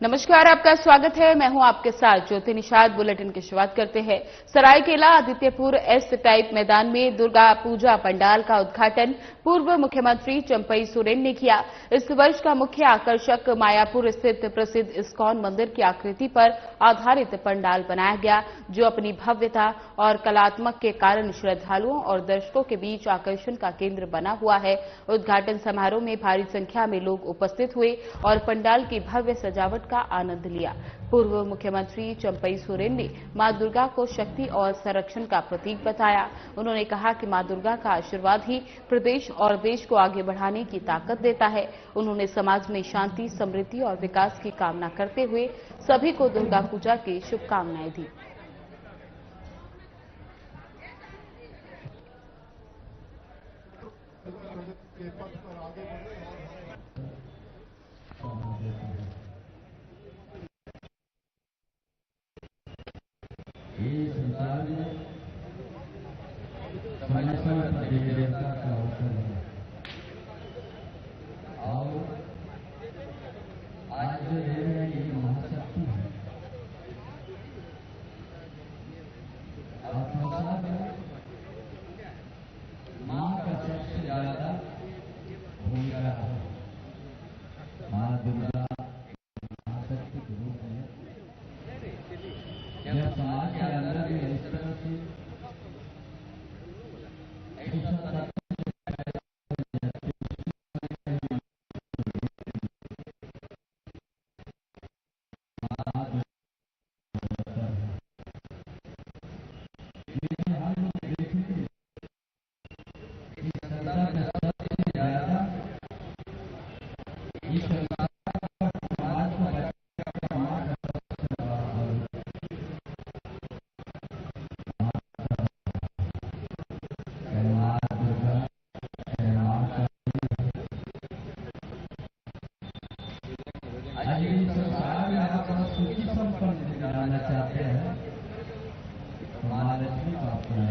नमस्कार, आपका स्वागत है। मैं हूं आपके साथ ज्योति निषाद। बुलेटिन की शुरुआत करते हैं। सरायकेला आदित्यपुर एस टाइप मैदान में दुर्गा पूजा पंडाल का उद्घाटन पूर्व मुख्यमंत्री चंपई सोरेन ने किया। इस वर्ष का मुख्य आकर्षक मायापुर स्थित प्रसिद्ध इस्कॉन मंदिर की आकृति पर आधारित पंडाल बनाया गया, जो अपनी भव्यता और कलात्मक के कारण श्रद्धालुओं और दर्शकों के बीच आकर्षण का केंद्र बना हुआ है। उद्घाटन समारोह में भारी संख्या में लोग उपस्थित हुए और पंडाल की भव्य सजावट का आनंद लिया। पूर्व मुख्यमंत्री चंपई सोरेन ने मां दुर्गा को शक्ति और संरक्षण का प्रतीक बताया। उन्होंने कहा कि मां दुर्गा का आशीर्वाद ही प्रदेश और देश को आगे बढ़ाने की ताकत देता है। उन्होंने समाज में शांति, समृद्धि और विकास की कामना करते हुए सभी को दुर्गा पूजा की शुभकामनाएं दी। संसार में समय देवता का अवसर है और आज जो देव है ये महाशक्ति है और संसार में मां का सबसे ज्यादा भूमिका है। मां दुर्गा महाशक्ति के रूप में जब समाज के अंदर में इस तरह से चाहते हैं महालक्ष्मी का अपना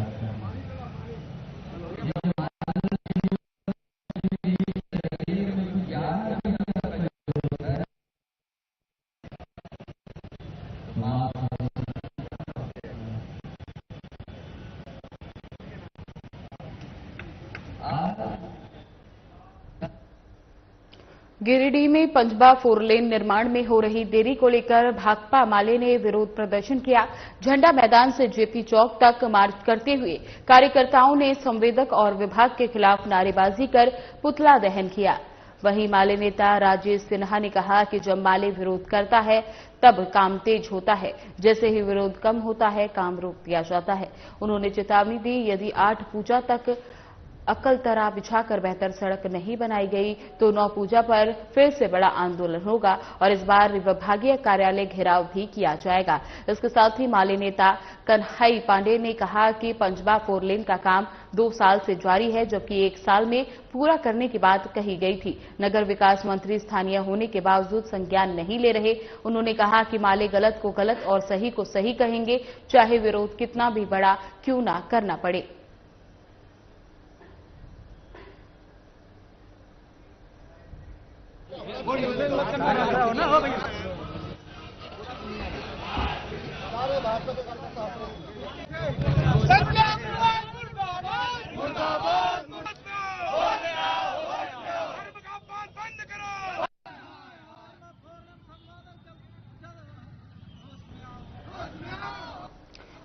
गिरिडीह में पंजबा 4 लेन निर्माण में हो रही देरी को लेकर भाकपा माले ने विरोध प्रदर्शन किया। झंडा मैदान से जेपी चौक तक मार्च करते हुए कार्यकर्ताओं ने संवेदक और विभाग के खिलाफ नारेबाजी कर पुतला दहन किया। वहीं माले नेता राजेश सिन्हा ने कहा कि जब माले विरोध करता है तब काम तेज होता है, जैसे ही विरोध कम होता है काम रोक दिया जाता है। उन्होंने चेतावनी दी, यदि 8 पूजा तक अकलतरा बिछाकर बेहतर सड़क नहीं बनाई गई तो 9 पूजा पर फिर से बड़ा आंदोलन होगा और इस बार विभागीय कार्यालय घेराव भी किया जाएगा। इसके साथ ही माले नेता कन्हई पांडे ने कहा कि पंजबा 4 लेन का काम 2 साल से जारी है, जबकि 1 साल में पूरा करने की बात कही गई थी। नगर विकास मंत्री स्थानीय होने के बावजूद संज्ञान नहीं ले रहे। उन्होंने कहा कि माले गलत को गलत और सही को सही कहेंगे, चाहे विरोध कितना भी बड़ा क्यों ना करना पड़े।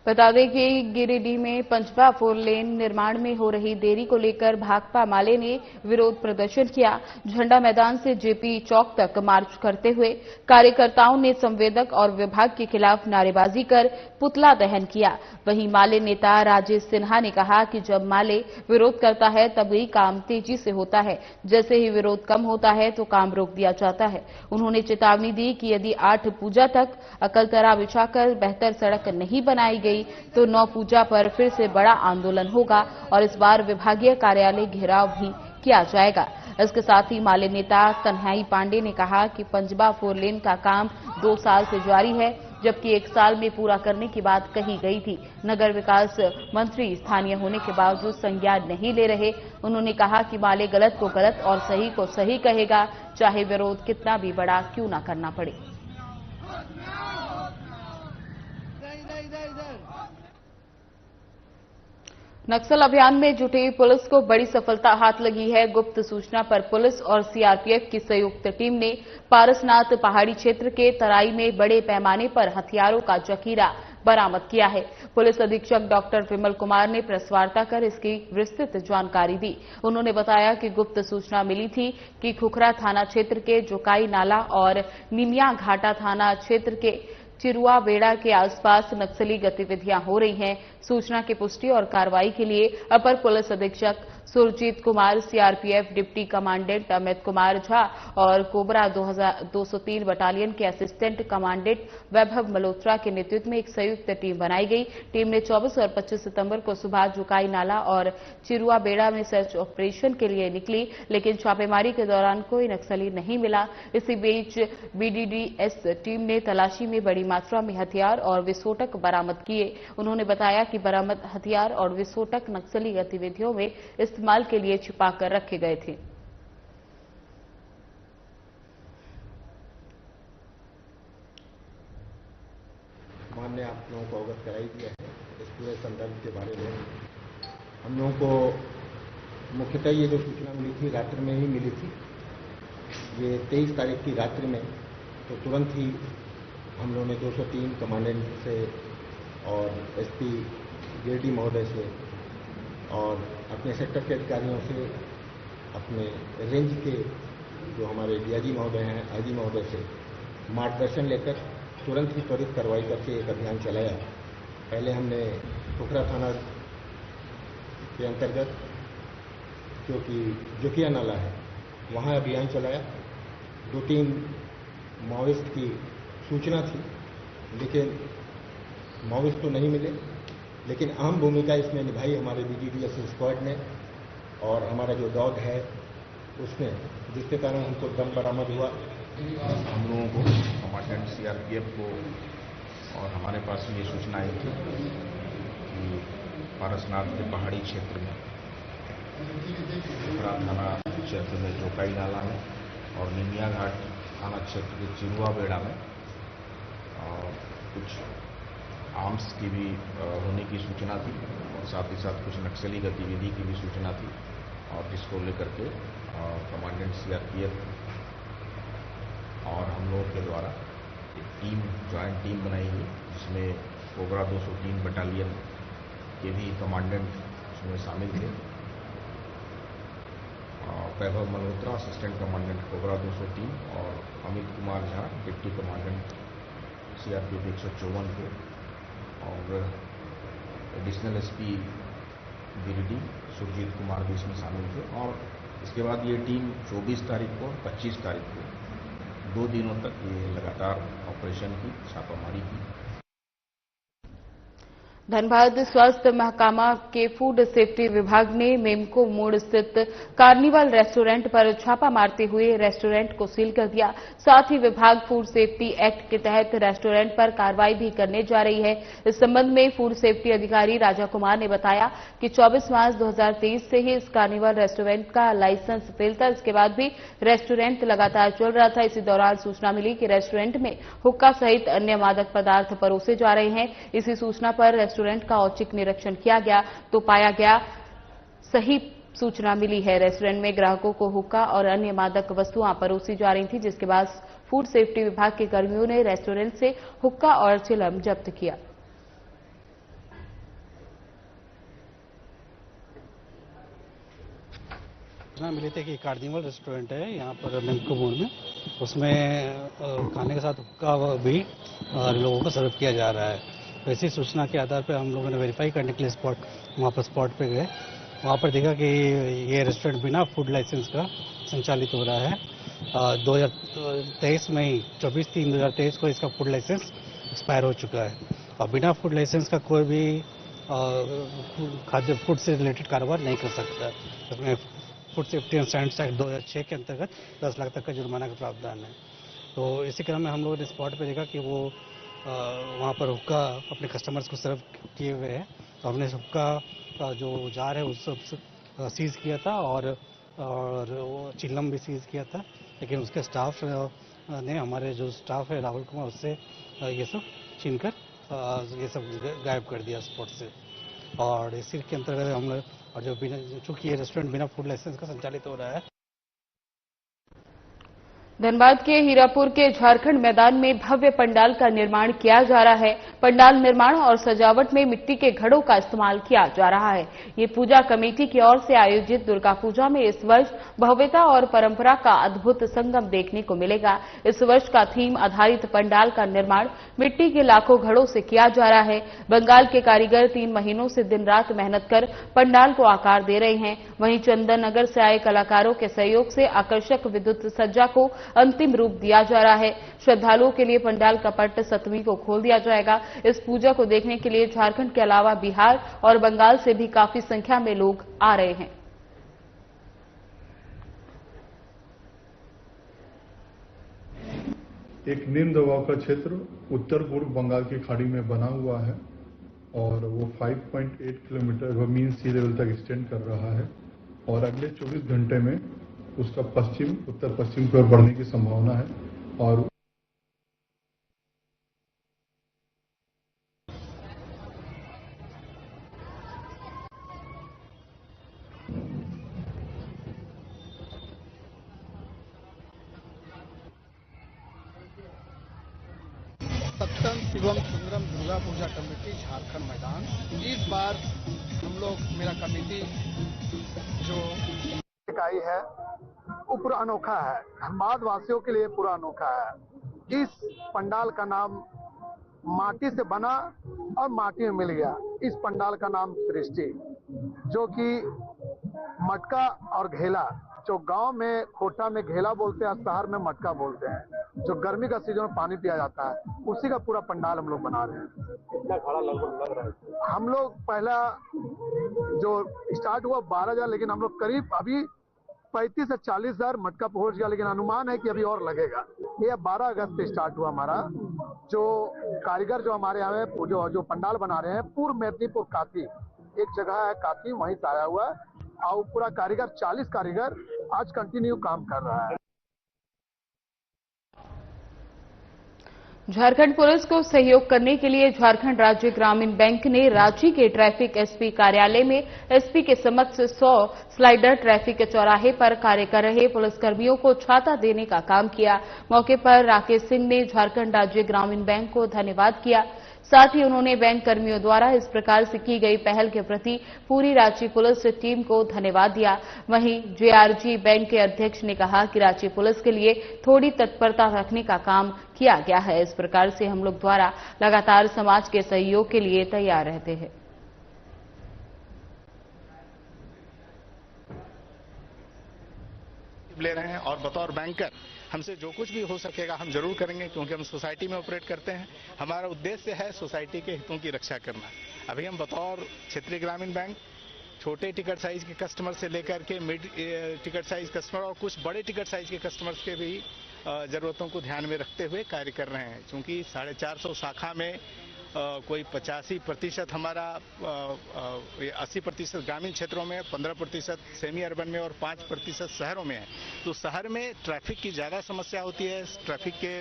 बता दें कि गिरिडीह में पंजबा 4 लेन निर्माण में हो रही देरी को लेकर भाकपा माले ने विरोध प्रदर्शन किया। झंडा मैदान से जेपी चौक तक मार्च करते हुए कार्यकर्ताओं ने संवेदक और विभाग के खिलाफ नारेबाजी कर पुतला दहन किया। वहीं माले नेता राजेश सिन्हा ने कहा कि जब माले विरोध करता है तभी काम तेजी से होता है, जैसे ही विरोध कम होता है तो काम रोक दिया जाता है। उन्होंने चेतावनी दी कि यदि 8 पूजा तक अकलतरा बिछाकर बेहतर सड़क नहीं बनाई गई तो 9 पूजा पर फिर से बड़ा आंदोलन होगा और इस बार विभागीय कार्यालय घेराव भी किया जाएगा। इसके साथ ही माले नेता कन्हई पांडे ने कहा कि पंजबा 4 लेन का काम 2 साल से जारी है, जबकि 1 साल में पूरा करने की बात कही गई थी। नगर विकास मंत्री स्थानीय होने के बावजूद संज्ञान नहीं ले रहे। उन्होंने कहा कि माले गलत को गलत और सही को सही कहेगा, चाहे विरोध कितना भी बड़ा क्यों ना करना पड़े। नक्सल अभियान में जुटी पुलिस को बड़ी सफलता हाथ लगी है। गुप्त सूचना पर पुलिस और सीआरपीएफ की संयुक्त टीम ने पारसनाथ पहाड़ी क्षेत्र के तराई में बड़े पैमाने पर हथियारों का जखीरा बरामद किया है। पुलिस अधीक्षक डॉक्टर विमल कुमार ने प्रेस वार्ता कर इसकी विस्तृत जानकारी दी। उन्होंने बताया कि गुप्त सूचना मिली थी कि खुखरा थाना क्षेत्र के जोकाई नाला और निमिया घाटा थाना क्षेत्र के चिरुआ बेड़ा के आसपास नक्सली गतिविधियां हो रही हैं। सूचना की पुष्टि और कार्रवाई के लिए अपर पुलिस अधीक्षक Surjeet Kumar, CRPF deputy commandant Amit Kumar Jha और कोबरा 203 बटालियन के असिस्टेंट कमांडेंट वैभव मल्होत्रा के नेतृत्व में एक संयुक्त टीम बनाई गई। टीम ने 24 और 25 सितंबर को सुबह जुकाई नाला और चिरुआ बेड़ा में सर्च ऑपरेशन के लिए निकली, लेकिन छापेमारी के दौरान कोई नक्सली नहीं मिला। इसी बीच बीडीडीएस टीम ने तलाशी में बड़ी मात्रा में हथियार और विस्फोटक बरामद किए। उन्होंने बताया कि बरामद हथियार और विस्फोटक नक्सली गतिविधियों में इस्तेमाल के लिए छिपाकर रखे गए थे। मान ने आप लोगों को अवगत कराई दिया है इस पूरे संदर्भ के बारे में। हम लोगों को मुख्यतः ये जो सूचना मिली थी रात्रि में ही मिली थी। ये 23 तारीख की रात्रि में तो तुरंत ही हम लोगों ने 203 कमांडेंट से और एसपी जेडी महोदय से और अपने सेक्टर के अधिकारियों से, अपने रेंज के जो हमारे डीआईजी महोदय हैं, आईजी महोदय से मार्गदर्शन लेकर तुरंत ही त्वरित कार्रवाई करके एक अभियान चलाया। पहले हमने खुखरा थाना के अंतर्गत जो कि जोकिया नाला है वहाँ अभियान चलाया। 2-3 माओवादिस्ट की सूचना थी, लेकिन माओवादिस्ट तो नहीं मिले, लेकिन अहम भूमिका इसमें निभाई हमारे बीडीडीएस स्क्वाड ने और हमारा जो डॉग है उसने, जिसके कारण हमको दम बरामद हुआ। हम लोगों को कमांडेंट सीआरपीएफ को और हमारे पास ये सूचना आई थी कि पारसनाथ के पहाड़ी क्षेत्र में खुखरा थाना क्षेत्र में जोकाई नाला में और निमिया घाट थाना क्षेत्र के चिरुआ बेड़ा में कुछ आर्म्स की भी होने की सूचना थी और साथ ही साथ कुछ नक्सली गतिविधि की भी सूचना थी, और जिसको लेकर के कमांडेंट सीआरपीएफ और हम लोगों के द्वारा एक टीम, ज्वाइंट टीम बनाई गई, जिसमें कोबरा 203 बटालियन के भी कमांडेंट उसमें शामिल थे। वैभव मल्होत्रा असिस्टेंट कमांडेंट कोबरा 203 और Amit Kumar Jha deputy commandant CRPF 154 थे और एडिशनल एसपी गिरिडीह सुरजीत कुमार भी इसमें शामिल थे। और इसके बाद ये टीम 24 तारीख को और 25 तारीख को 2 दिनों तक ये लगातार ऑपरेशन की, छापामारी की। धनबाद स्वास्थ्य महकमा के फूड सेफ्टी विभाग ने मेमको मोड़ स्थित कार्निवल रेस्टोरेंट पर छापा मारते हुए रेस्टोरेंट को सील कर दिया। साथ ही विभाग फूड सेफ्टी एक्ट के तहत रेस्टोरेंट पर कार्रवाई भी करने जा रही है। इस संबंध में फूड सेफ्टी अधिकारी राजा कुमार ने बताया कि 24 मार्च 2023 से ही इस कार्निवल रेस्टोरेंट का लाइसेंस फेल था। इसके बाद भी रेस्टोरेंट लगातार चल रहा था। इसी दौरान सूचना मिली कि रेस्टोरेंट में हुक्का सहित अन्य मादक पदार्थ परोसे जा रहे हैं। इसी सूचना पर रेस्टोरेंट का औचक निरीक्षण किया गया तो पाया गया सही सूचना मिली है। रेस्टोरेंट में ग्राहकों को हुक्का और अन्य मादक वस्तुएं परोसी जा रही थी, जिसके बाद फूड सेफ्टी विभाग के कर्मियों ने रेस्टोरेंट से हुक्का और चिलम जब्त किया। सूचना मिली थी कि कार्निवल रेस्टोरेंट है यहाँ पर मेमको मोड़ में, उसमें खाने के साथ हुक्का भी लोगों को सर्व किया जा रहा है। वैसी सूचना के आधार पर हम लोगों ने वेरीफाई करने के लिए वहाँ पर स्पॉट पे गए। वहाँ पर देखा कि ये रेस्टोरेंट बिना फूड लाइसेंस का संचालित हो रहा है। 2023 में ही 24/3/2023 को इसका फूड लाइसेंस एक्सपायर हो चुका है और बिना फूड लाइसेंस का कोई भी खाद्य फूड से रिलेटेड कारोबार नहीं कर सकता। इसमें food safety and standards act 2006 के अंतर्गत 10 लाख तक का जुर्माना का प्रावधान है। तो इसी क्रम में हम लोगों ने स्पॉट पे देखा कि वो वहाँ पर हुक्का अपने कस्टमर्स को सर्व किए हुए हैं। तो हमने हुक्का जो जार है उस सब सीज किया था और वो चिल्लम भी सीज किया था, लेकिन उसके स्टाफ ने, हमारे जो स्टाफ है राहुल कुमार, उससे ये सब छीनकर ये सब गायब कर दिया स्पॉट से। और इसी के अंतर्गत हम लोग और जो बिना चूंकि ये रेस्टोरेंट बिना फूड लाइसेंस का संचालित हो रहा है। धनबाद के हीरापुर के झारखंड मैदान में भव्य पंडाल का निर्माण किया जा रहा है। पंडाल निर्माण और सजावट में मिट्टी के घड़ों का इस्तेमाल किया जा रहा है। ये पूजा कमेटी की ओर से आयोजित दुर्गा पूजा में इस वर्ष भव्यता और परंपरा का अद्भुत संगम देखने को मिलेगा। इस वर्ष का थीम आधारित पंडाल का निर्माण मिट्टी के लाखों घड़ों से किया जा रहा है। बंगाल के कारीगर 3 महीनों से दिन रात मेहनत कर पंडाल को आकार दे रहे हैं। वहीं चंदन नगर से आए कलाकारों के सहयोग से आकर्षक विद्युत सज्जा को अंतिम रूप दिया जा रहा है। श्रद्धालुओं के लिए पंडाल का पट 7वीं को खोल दिया जाएगा। इस पूजा को देखने के लिए झारखंड के अलावा बिहार और बंगाल से भी काफी संख्या में लोग आ रहे हैं। एक निम्न दबाव का क्षेत्र उत्तर पूर्व बंगाल की खाड़ी में बना हुआ है और वो 5.8 किलोमीटर मीन सी लेवल तक एक्सटेंड कर रहा है और अगले 24 घंटे में उसका उत्तर पश्चिम की ओर बढ़ने की संभावना है। और सत्यम शिवम सुंदरम दुर्गा पूजा कमेटी झारखंड मैदान। इस बार हम लोग मेरा कमेटी जो इकाई है वो पूरा अनोखा है, धनबाद वासियों के लिए पूरा अनोखा है। इस पंडाल का नाम माटी से बना और माटी में मिल गया। इस पंडाल का नाम सृष्टि, जो कि मटका और घेला, जो गांव में खोटा में घेला बोलते हैं, शहर में मटका बोलते हैं, जो गर्मी का सीजन में पानी पिया जाता है, उसी का पूरा पंडाल हम लोग बना रहे हैं। कितना खड़ा लगभग लग रहा है? हम लोग पहला जो स्टार्ट हुआ 12,000, लेकिन हम लोग करीब अभी 35 से 40,000 मटका पहुंच गया, लेकिन अनुमान है कि अभी और लगेगा। ये 12 अगस्त से स्टार्ट हुआ हमारा। जो कारीगर जो हमारे यहाँ है जो पंडाल बना रहे हैं, पूर्व मेदिनीपुर काती एक जगह है, काती, वहीं से आया हुआ है और पूरा कारीगर 40 कारीगर आज कंटिन्यू काम कर रहा है। झारखंड पुलिस को सहयोग करने के लिए झारखंड राज्य ग्रामीण बैंक ने रांची के ट्रैफिक एसपी कार्यालय में एसपी के समक्ष 100 स्लाइडर ट्रैफिक के चौराहे पर कार्य कर रहे पुलिसकर्मियों को छाता देने का काम किया। मौके पर राकेश सिंह ने झारखंड राज्य ग्रामीण बैंक को धन्यवाद किया। साथ ही उन्होंने बैंक कर्मियों द्वारा इस प्रकार से की गई पहल के प्रति पूरी रांची पुलिस टीम को धन्यवाद दिया। वहीं जेआरजी बैंक के अध्यक्ष ने कहा कि रांची पुलिस के लिए थोड़ी तत्परता रखने का काम किया गया है। इस प्रकार से हम लोग द्वारा लगातार समाज के सहयोग के लिए तैयार रहते हैं। ले रहे हैं और बतौर बैंकर हमसे जो कुछ भी हो सकेगा हम जरूर करेंगे, क्योंकि हम सोसाइटी में ऑपरेट करते हैं। हमारा उद्देश्य है सोसाइटी के हितों की रक्षा करना। अभी हम बतौर क्षेत्रीय ग्रामीण बैंक छोटे टिकट साइज के कस्टमर से लेकर के मिड टिकट साइज कस्टमर और कुछ बड़े टिकट साइज के कस्टमर्स के भी जरूरतों को ध्यान में रखते हुए कार्य कर रहे हैं। क्योंकि 450 शाखा में कोई 85% हमारा 80% ग्रामीण क्षेत्रों में, 15% सेमी अर्बन में और 5% शहरों में है। तो शहर में ट्रैफिक की ज़्यादा समस्या होती है। ट्रैफिक के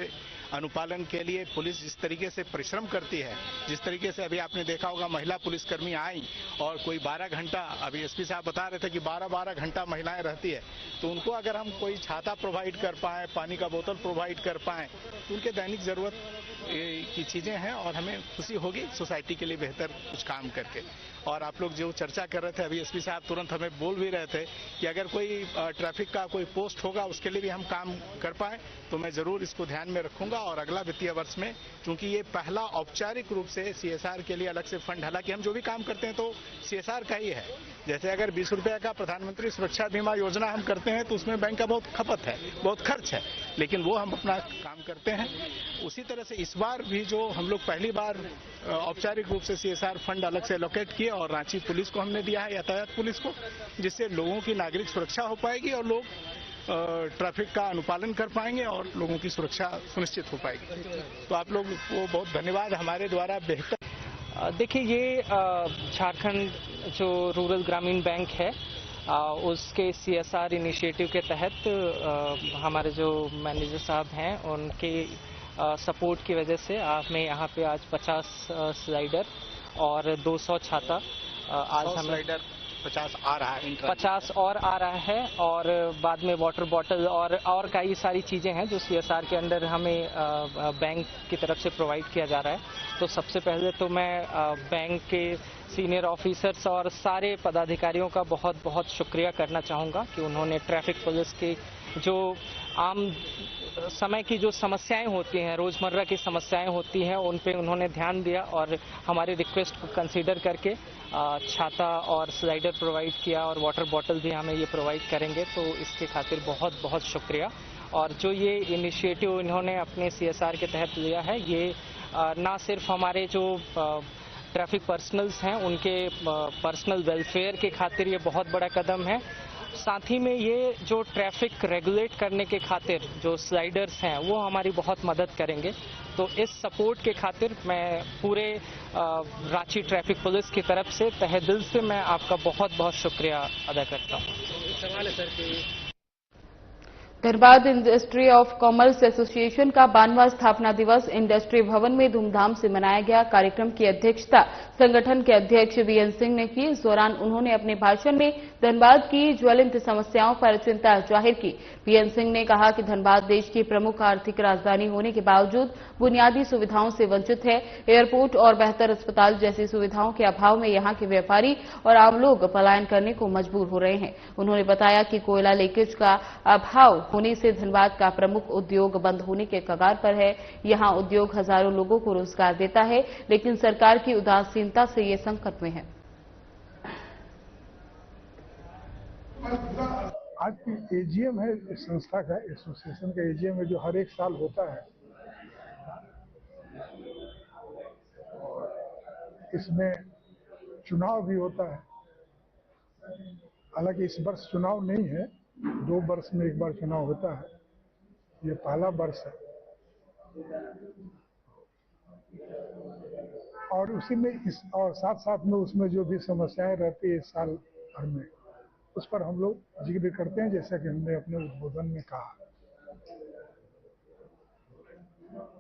अनुपालन के लिए पुलिस जिस तरीके से परिश्रम करती है, जिस तरीके से अभी आपने देखा होगा महिला पुलिसकर्मी आई और कोई 12 घंटा, अभी एसपी साहब बता रहे थे कि 12-12 घंटा महिलाएं रहती है, तो उनको अगर हम कोई छाता प्रोवाइड कर पाएँ, पानी का बोतल प्रोवाइड कर पाएँ, तो उनके दैनिक जरूरत की चीजें हैं और हमें खुशी होगी सोसाइटी के लिए बेहतर कुछ काम करके। और आप लोग जो चर्चा कर रहे थे, अभी एसपी साहब तुरंत हमें बोल भी रहे थे कि अगर कोई ट्रैफिक का कोई पोस्ट होगा उसके लिए भी हम काम कर पाए, तो मैं जरूर इसको ध्यान में रखूंगा। और अगला वित्तीय वर्ष में, क्योंकि ये पहला औपचारिक रूप से सीएसआर के लिए अलग से फंड, हालांकि हम जो भी काम करते हैं तो सीएसआर का ही है। जैसे अगर 20 रुपये का प्रधानमंत्री सुरक्षा बीमा योजना हम करते हैं तो उसमें बैंक का बहुत खपत है, बहुत खर्च है, लेकिन वो हम अपना काम करते हैं। उसी तरह से इस बार भी जो हम लोग पहली बार औपचारिक रूप से सीएसआर फंड अलग से एलोकेट किए और रांची पुलिस को हमने दिया है, यातायात पुलिस को, जिससे लोगों की नागरिक सुरक्षा हो पाएगी और लोग ट्रैफिक का अनुपालन कर पाएंगे और लोगों की सुरक्षा सुनिश्चित हो पाएगी। तो आप लोग को बहुत धन्यवाद। हमारे द्वारा बेहतर देखिए, ये झारखंड जो रूरल ग्रामीण बैंक है उसके सीएसआर इनिशिएटिव के तहत हमारे जो मैनेजर साहब हैं उनके सपोर्ट की वजह से मैं यहाँ पे आज 50 स्लाइडर और 200 छाता आज हमें स्लाइडर 50 आ रहा है, 50 और आ रहा है, और बाद में वाटर बॉटल और कई सारी चीज़ें हैं जो CSR के अंडर हमें बैंक की तरफ से प्रोवाइड किया जा रहा है। तो सबसे पहले तो मैं बैंक के सीनियर ऑफिसर्स और सारे पदाधिकारियों का बहुत बहुत शुक्रिया करना चाहूँगा कि उन्होंने ट्रैफिक पुलिस की जो आम समय की जो समस्याएं होती हैं, रोज़मर्रा की समस्याएं होती हैं, उन पे उन्होंने ध्यान दिया और हमारे रिक्वेस्ट को कंसीडर करके छाता और स्लाइडर प्रोवाइड किया और वाटर बॉटल भी हमें ये प्रोवाइड करेंगे। तो इसके खातिर बहुत बहुत शुक्रिया। और जो ये इनिशिएटिव इन्होंने अपने CSR के तहत लिया है, ये ना सिर्फ हमारे जो ट्रैफिक पर्सनल्स हैं उनके पर्सनल वेलफेयर के खातिर ये बहुत बड़ा कदम है, साथ ही में ये जो ट्रैफिक रेगुलेट करने के खातिर जो स्लाइडर्स हैं वो हमारी बहुत मदद करेंगे। तो इस सपोर्ट के खातिर मैं पूरे रांची ट्रैफिक पुलिस की तरफ से तहे दिल से मैं आपका बहुत बहुत शुक्रिया अदा करता हूँ। सवाल है सर कि Dhanbad industry of commerce association का 92वां स्थापना दिवस इंडस्ट्री भवन में धूमधाम से मनाया गया। कार्यक्रम की अध्यक्षता संगठन के अध्यक्ष VN सिंह ने की। इस दौरान उन्होंने अपने भाषण में धनबाद की ज्वलंत समस्याओं पर चिंता जाहिर की। VN सिंह ने कहा कि धनबाद देश की प्रमुख आर्थिक राजधानी होने के बावजूद बुनियादी सुविधाओं से वंचित है। एयरपोर्ट और बेहतर अस्पताल जैसी सुविधाओं के अभाव में यहां के व्यापारी और आम लोग पलायन करने को मजबूर हो रहे हैं। उन्होंने बताया कि कोयला लीकेज का अभाव होने से धनबाद का प्रमुख उद्योग बंद होने के कगार पर है। यहां उद्योग हजारों लोगों को रोजगार देता है, लेकिन सरकार की उदासीनता से ये संकट में है। आज की AGM है इस संस्था का, एसोसिएशन का AGM है जो हर एक साल होता है। और इसमें चुनाव भी होता है। हालांकि इस वर्ष चुनाव नहीं है, 2 वर्ष में एक बार चुनाव होता है, ये पहला वर्ष है। और उसी में और साथ साथ में उसमें जो भी समस्याएं रहती है इस साल भर में, उस पर हम लोग जिक्र करते हैं। जैसा कि हमने अपने उद्बोधन में कहा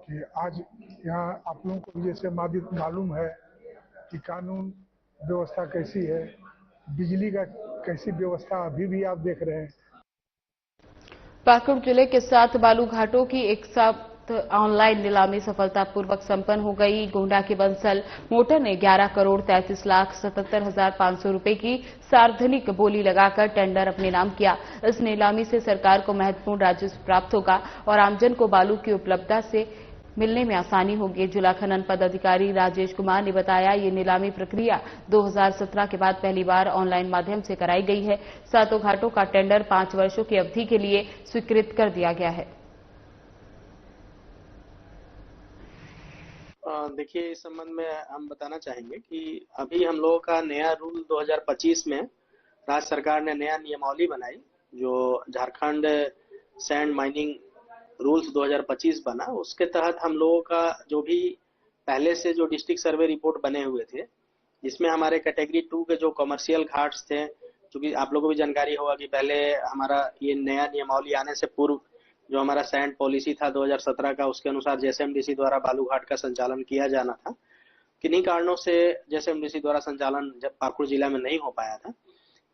कि आज यहाँ आप लोगों को जैसे मालूम है कि कानून व्यवस्था कैसी है, बिजली का कैसी व्यवस्था अभी भी आप देख रहे हैं। पाकुड़ जिले के 7 बालू घाटों की एक साथ ऑनलाइन नीलामी सफलतापूर्वक संपन्न हो गई। गोंडा के बंसल मोटर ने 11,33,77,500 रुपए की सार्वजनिक बोली लगाकर टेंडर अपने नाम किया। इस नीलामी से सरकार को महत्वपूर्ण राजस्व प्राप्त होगा और आमजन को बालू की उपलब्धता से मिलने में आसानी होगी। जिला खनन पदाधिकारी राजेश कुमार ने बताया, ये नीलामी प्रक्रिया 2017 के बाद पहली बार ऑनलाइन माध्यम से कराई गई है। 7 घाटों का टेंडर 5 वर्षों की अवधि के लिए स्वीकृत कर दिया गया है। देखिए, इस संबंध में हम बताना चाहेंगे कि अभी हम लोगों का नया रूल 2025 में राज्य सरकार ने नया नियमावली बनाई, जो झारखंड सैंड माइनिंग रूल्स 2025 बना। उसके तहत हम लोगों का जो भी पहले से जो डिस्ट्रिक्ट सर्वे रिपोर्ट बने हुए थे, जिसमें हमारे कैटेगरी 2 के जो कमर्शियल घाट्स थे, क्योंकि आप लोगों को भी जानकारी होगा कि पहले हमारा ये नया नियमावली आने से पूर्व जो हमारा सैंड पॉलिसी था 2017 का, उसके अनुसार JSMDC द्वारा बालू घाट का संचालन किया जाना था। किन्हीं कारणों से JSMDC द्वारा संचालन जब पाकुड़ जिला में नहीं हो पाया था।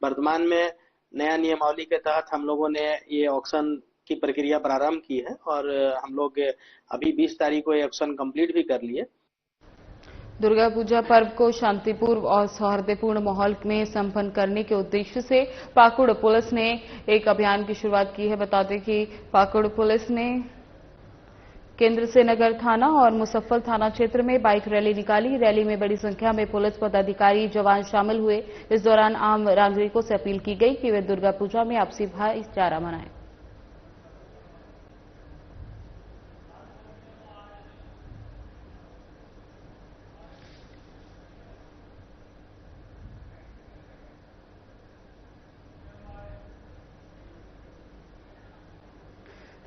वर्तमान में नया नियमावली के तहत हम लोगों ने ये ऑक्शन की प्रक्रिया प्रारंभ की है और हम लोग अभी 20 तारीख को ये ऑक्शन कंप्लीट भी कर लिए। दुर्गा पूजा पर्व को शांतिपूर्ण और सौहार्दपूर्ण माहौल में संपन्न करने के उद्देश्य से पाकुड़ पुलिस ने एक अभियान की शुरुआत की है। बता दें कि पाकुड़ पुलिस ने केंद्र से नगर थाना और मुसफ्फल थाना क्षेत्र में बाइक रैली निकाली। रैली में बड़ी संख्या में पुलिस पदाधिकारी जवान शामिल हुए। इस दौरान आम नागरिकों से अपील की गई कि वे दुर्गा पूजा में आपसी भाईचारा मनाएं।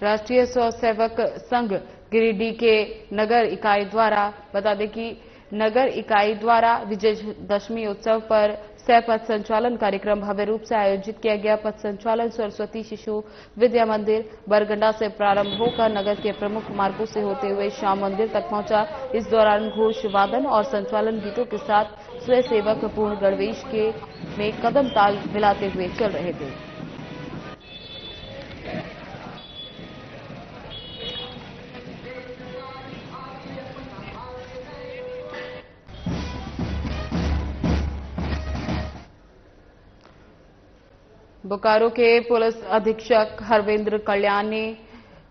राष्ट्रीय स्वयंसेवक संघ गिरिडीह के नगर इकाई द्वारा बता दें कि नगर इकाई द्वारा विजयदशमी उत्सव पर सह पथ संचालन कार्यक्रम भव्य रूप से आयोजित किया गया। पथ संचालन सरस्वती शिशु विद्या मंदिर बरगंडा से प्रारंभ होकर नगर के प्रमुख मार्गों से होते हुए श्याम मंदिर तक पहुंचा। इस दौरान घोष वादन और संचालन गीतों के साथ स्वयं सेवक पूर्ण गणवेश में कदम ताल मिलाते हुए चल रहे थे। बोकारो के पुलिस अधीक्षक हरविंद्र कल्याण ने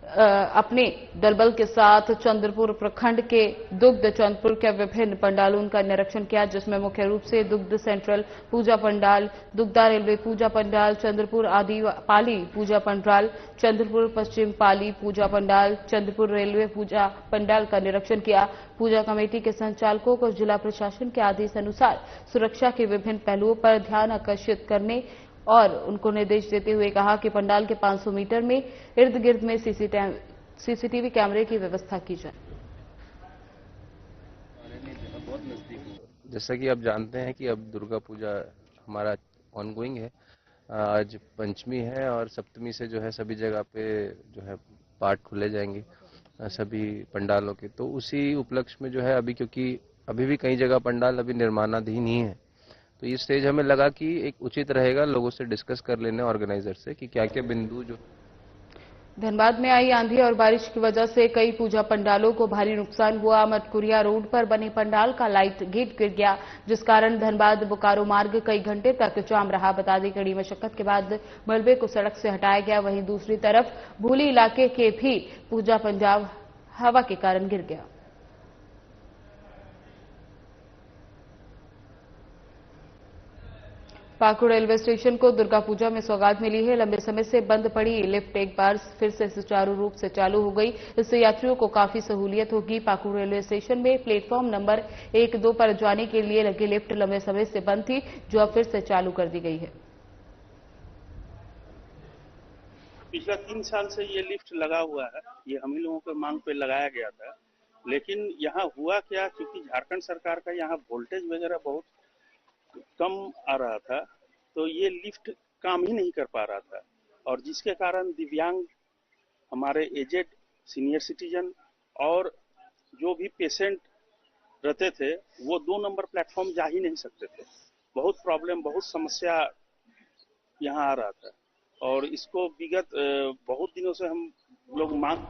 अपने दलबल के साथ चंद्रपुर प्रखंड के दुग्ध चंद्रपुर के विभिन्न पंडालों का निरीक्षण किया, जिसमें मुख्य रूप से दुग्ध सेंट्रल पूजा पंडाल, दुग्धा रेलवे पूजा पंडाल, चंद्रपुर आदि पाली पूजा पंडाल, चंद्रपुर पश्चिम पाली पूजा पंडाल, चंद्रपुर रेलवे पूजा पंडाल का निरीक्षण किया। पूजा कमेटी के संचालकों को जिला प्रशासन के आदेश अनुसार सुरक्षा के विभिन्न पहलुओं पर ध्यान आकर्षित करने और उनको निर्देश देते हुए कहा कि पंडाल के 500 मीटर में इर्द गिर्द में सीसीटीवी कैमरे की व्यवस्था की जाए। जैसा कि आप जानते हैं कि अब दुर्गा पूजा हमारा ऑनगोइंग है। आज पंचमी है और सप्तमी से जो है सभी जगह पे जो है पाट खुले जाएंगे सभी पंडालों के। तो उसी उपलक्ष्य में जो है अभी, क्योंकि अभी भी कई जगह पंडाल अभी निर्माणाधीन ही है, तो ये स्टेज हमें लगा कि एक उचित रहेगा लोगों से डिस्कस कर लेने ऑर्गेनाइजर से कि क्या क्या बिंदु जो। धनबाद में आई आंधी और बारिश की वजह से कई पूजा पंडालों को भारी नुकसान हुआ। मटकुरिया रोड पर बने पंडाल का लाइट गेट गिर गया, जिस कारण धनबाद बोकारो मार्ग कई घंटे तक जाम रहा। बता दें कड़ी मशक्कत के बाद मलबे को सड़क से हटाया गया। वहीं दूसरी तरफ भूली इलाके के भी पूजा पंडाल हवा के कारण गिर गया। पाकुड़ रेलवे स्टेशन को दुर्गा पूजा में सौगात मिली है। लंबे समय से बंद पड़ी लिफ्ट एक बार फिर से सुचारू रूप से चालू हो गई। इससे यात्रियों को काफी सहूलियत होगी। पाकुड़ रेलवे स्टेशन में प्लेटफॉर्म नंबर 1-2 पर जाने के लिए लगी लिफ्ट लंबे समय से बंद थी, जो अब फिर से चालू कर दी गई है। पिछला 3 साल से ये लिफ्ट लगा हुआ है। ये हम ही लोगों के मांग पे लगाया गया था, लेकिन यहाँ हुआ क्या, क्योंकि झारखंड सरकार का यहाँ वोल्टेज वगैरह बहुत कम आ रहा था, तो ये लिफ्ट काम ही नहीं कर पा रहा था, और जिसके कारण दिव्यांग, हमारे एजेड, सीनियर सिटीजन और जो भी पेशेंट रहते थे वो 2 नंबर प्लेटफॉर्म जा ही नहीं सकते थे। बहुत प्रॉब्लम, बहुत समस्या यहाँ आ रहा था, और इसको विगत बहुत दिनों से हम लोग मांग।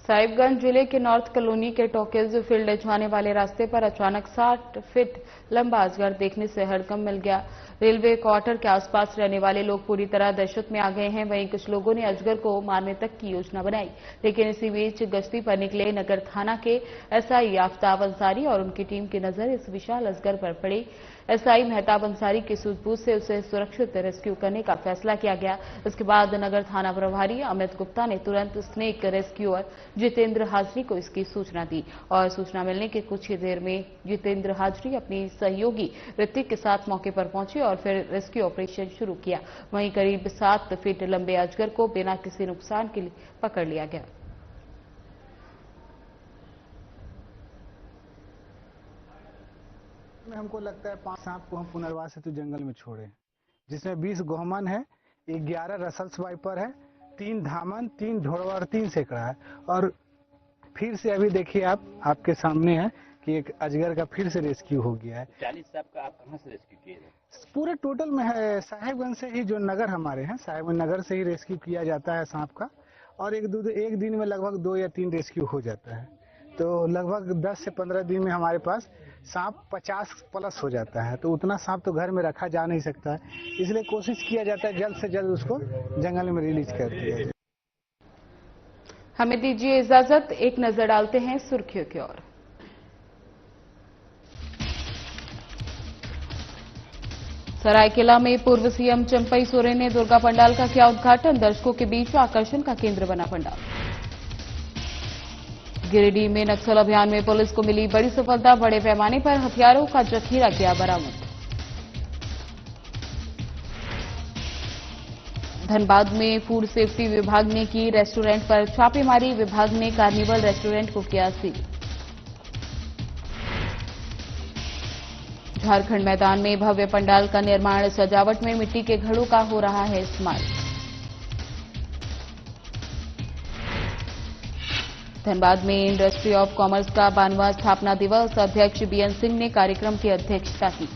साहिबगंज जिले के नॉर्थ कॉलोनी के टॉकीज फील्ड जाने वाले रास्ते पर अचानक 60 फीट लंबा अजगर देखने से हड़कंप मिल गया। रेलवे क्वार्टर के आसपास रहने वाले लोग पूरी तरह दहशत में आ गए हैं। वहीं कुछ लोगों ने अजगर को मारने तक की योजना बनाई, लेकिन इसी बीच गश्ती पर निकले नगर थाना के एसआई आफ्ताब अंसारी और उनकी टीम की नजर इस विशाल अजगर पर पड़ी। एसआई मेहताब अंसारी की सूझबूझ से उसे सुरक्षित रेस्क्यू करने का फैसला किया गया। इसके बाद नगर थाना प्रभारी अमित गुप्ता ने तुरंत स्नेक रेस्क्यूअर जितेंद्र हाजरी को इसकी सूचना दी, और सूचना मिलने के कुछ ही देर में जितेंद्र हाजरी अपनी सहयोगी ऋतिक के साथ मौके पर पहुंचे और फिर रेस्क्यू ऑपरेशन शुरू किया। वहीं करीब 7 फीट लंबे अजगर को बिना किसी नुकसान के पकड़ लिया गया। हमको लगता है 5 सांप को हम पुनर्वास हेतु जंगल में छोड़े, जिसमें 20 गोहमन है, 11 रसल्स वाइपर है, 3 धामन, 3 ढोड़वा और 3 सेकड़ा है। और फिर से अभी देखिए आपके सामने है कि एक अजगर का फिर से रेस्क्यू हो गया है। 40 सांप का आप कहां से रेस्क्यू किए? पूरे टोटल में है साहेबगंज से ही, जो नगर हमारे हैं साहेबगंज नगर से ही रेस्क्यू किया जाता है सांप का, और एक दिन में लगभग 2 या 3 रेस्क्यू हो जाता है। तो लगभग 10 से 15 दिन में हमारे पास सांप 50+ हो जाता है। तो उतना सांप तो घर में रखा जा नहीं सकता है, इसलिए कोशिश किया जाता है जल्द से जल्द उसको जंगल में रिलीज कर दिया जाए। हमें दीजिए इजाजत, एक नजर डालते हैं सुर्खियों की ओर। सरायकेला में पूर्व सीएम चंपई सोरेन ने दुर्गा पंडाल का किया उद्घाटन। दर्शकों के बीच आकर्षण का केंद्र बना पंडाल। गिरिडीह में नक्सल अभियान में पुलिस को मिली बड़ी सफलता। बड़े पैमाने पर हथियारों का जखीरा किया बरामद। धनबाद में फूड सेफ्टी विभाग ने की रेस्टोरेंट पर छापेमारी। विभाग ने कार्निवल रेस्टोरेंट को किया सील। झारखंड मैदान में भव्य पंडाल का निर्माण। सजावट में मिट्टी के घड़ों का हो रहा है इस्तेमाल। धनबाद में इंडस्ट्री ऑफ कॉमर्स का 92वां स्थापना दिवस, अध्यक्ष बीएन सिंह ने कार्यक्रम की अध्यक्षता की।